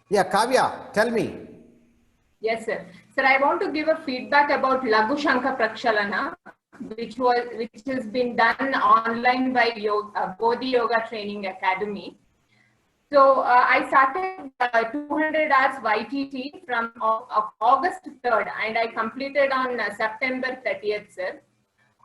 Yeah, Kavya, tell me. Yes, sir. Sir, I want to give a feedback about Laghu Shankha Prakshalana, which has been done online by Bodhi Yoga Training Academy. So I started 200 hours YTT from of August 3rd, and I completed on September 30th, sir.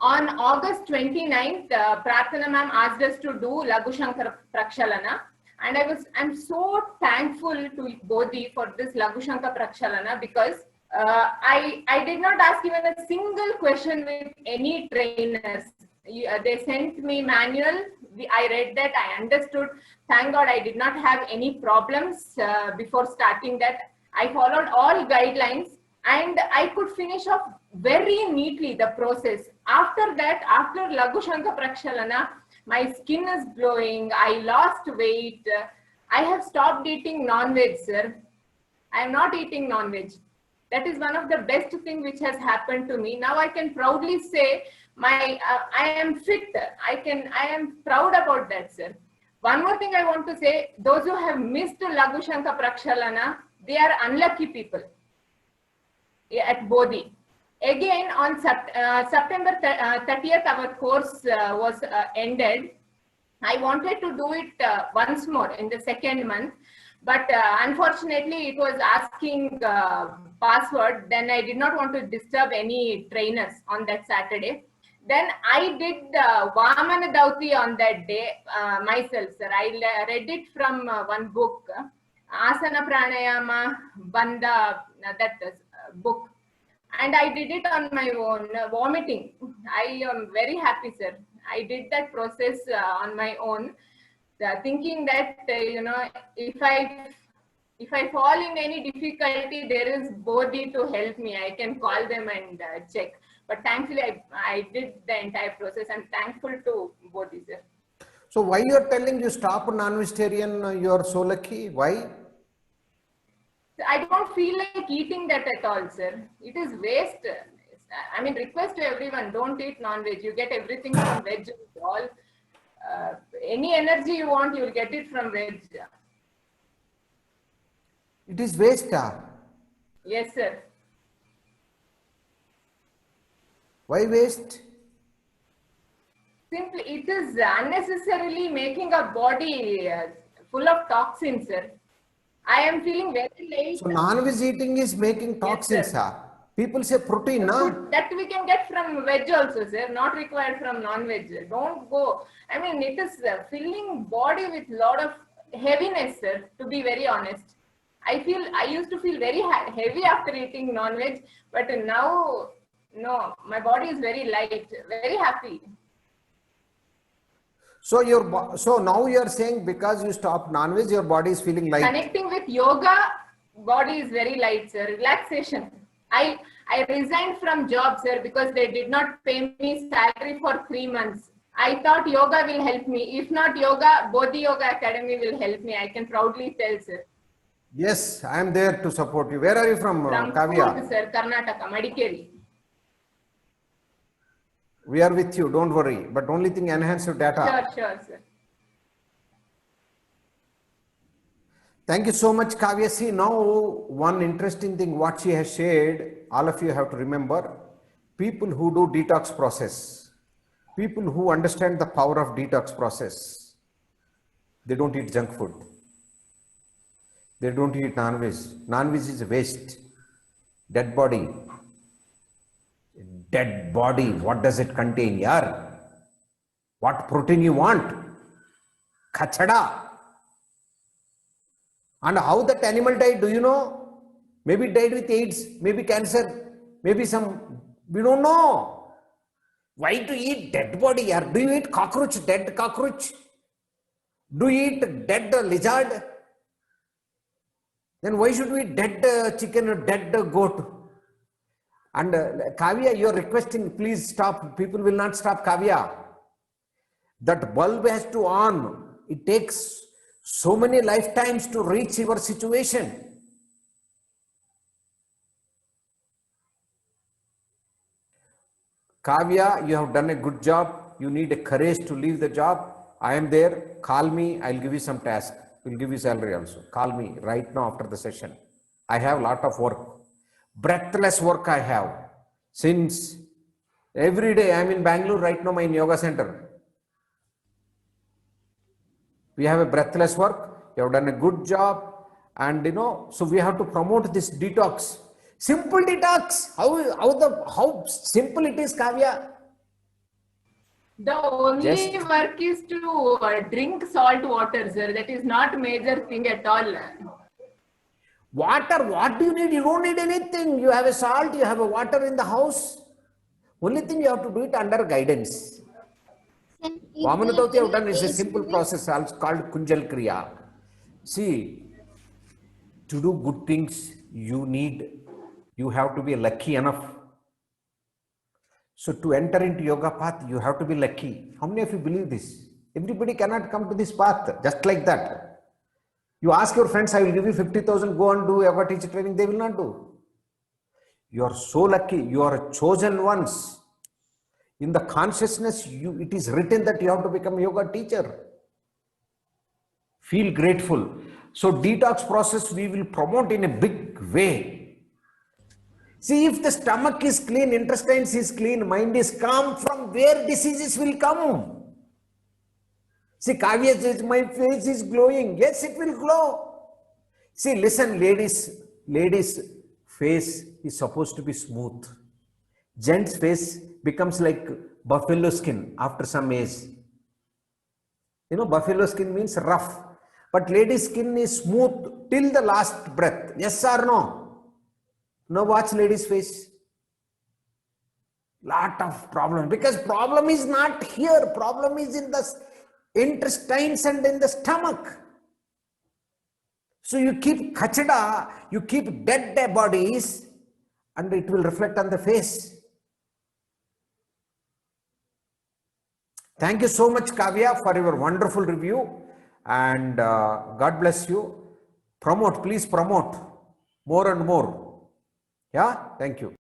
On August 29th, Prarthana ma'am asked us to do Laghu Shankar Prakshalana. And I'm so thankful to Bodhi for this Laghu Shankar Prakshalana because I did not ask even a single question with any trainers. They sent me manual. I read that. I understood. Thank God I did not have any problems before starting that. I followed all guidelines and I could finish off very neatly the process. After that, after Laghu Shankha Prakshalana, my skin is glowing. I lost weight. I have stopped eating non-veg, sir. I am not eating non-veg. That is one of the best thing which has happened to me. Now I can proudly say I am fit. I am proud about that, sir. One more thing I want to say: those who have missed Laghu Shankha Prakshalana, they are unlucky people at Bodhi. Again, on September 30th, our course was ended. I wanted to do it once more in the second month, but unfortunately, it was asking password. Then I did not want to disturb any trainers on that Saturday. Then I did Vamana Dauti on that day myself, sir. I read it from one book, Asana Pranayama Bandha, that book. And I did it on my own, vomiting. I am very happy, sir. I did that process on my own, thinking that if I fall in any difficulty, there is Bodhi to help me. I can call them and check. But thankfully, I did the entire process. I'm thankful to Bodhi, sir. So why you are telling you stop non-vegetarian, you are so lucky? Why? I don't feel like eating that at all, sir. It is waste. I mean, request to everyone, don't eat non-veg. You get everything from veg. All any energy you want, you will get it from veg. It is waste. Yes, sir. Why waste? Simply, it is unnecessarily making our body full of toxins, sir. I am feeling very late. So non-veg eating is making toxins. Yes, People say protein, food that we can get from veg also, sir, not required from non-veg. Don't go. I mean, it is filling body with lot of heaviness, sir, to be very honest. I used to feel very heavy after eating non-veg, but now, no, my body is very light, very happy. So now you are saying because you stop non-veg, your body is feeling light. Connecting with yoga, body is very light, sir. Relaxation. I resigned from job, sir, because they did not pay me salary for 3 months. I thought yoga will help me. If not yoga, Bodhi Yoga Academy will help me. I can proudly tell, sir. Yes, I am there to support you. Where are you from, Kavya? From sir, Karnataka, Madikeri. We are with you, don't worry. But only thing, enhance your data. Sure, sir. Thank you so much, Kavya. See, now one interesting thing, what she has shared, all of you have to remember, people who do detox process, people who understand the power of detox process, they don't eat junk food. They don't eat non-veg. Non-veg is waste. Dead body. Dead body, what does it contain? Yaar? What protein you want? Khachada. And how that animal died, do you know? Maybe died with AIDS, maybe cancer, maybe some, we don't know. Why to eat dead body? Yaar? Do you eat cockroach, dead cockroach? Do you eat dead lizard? Then why should we eat dead chicken or dead goat? And Kavya, you are requesting, please stop. People will not stop, Kavya. That bulb has to on. It takes so many lifetimes to reach your situation. Kavya, you have done a good job. You need a courage to leave the job. I am there. Call me. I'll give you some task. We'll give you salary also. Call me right now after the session. I have a lot of work. Breathless work I have. Since every day I'm in Bangalore right now, my yoga center. We have a breathless work. You have done a good job. And so we have to promote this detox. Simple detox. How simple it is, Kavya. The only work is to drink salt water, sir. That is not major thing at all. Water, what do you need? You don't need anything. You have a salt, you have a water in the house. Only thing you have to do it under guidance. Vamanadauti have done is a simple process called Kunjal Kriya. See, to do good things, you have to be lucky enough. So to enter into yoga path, you have to be lucky. How many of you believe this? Everybody cannot come to this path just like that. You ask your friends, I will give you 50,000, go and do yoga teacher training. They will not do. You are so lucky. You are chosen ones. In the consciousness, it is written that you have to become a yoga teacher. Feel grateful. So detox process we will promote in a big way. See, if the stomach is clean, intestines is clean, mind is calm, from where diseases will come? See, Kavya says, my face is glowing. Yes, it will glow. See, listen, ladies' face is supposed to be smooth. Gents' face becomes like buffalo skin after some age. Buffalo skin means rough. But ladies' skin is smooth till the last breath. Yes or no? Now watch ladies' face. Lot of problems. Because problem is not here. Problem is in the intestines and in the stomach. So you keep kachada, you keep dead bodies, and it will reflect on the face. Thank you so much, Kavya, for your wonderful review. And God bless you. Promote, please promote more and more. Yeah, thank you.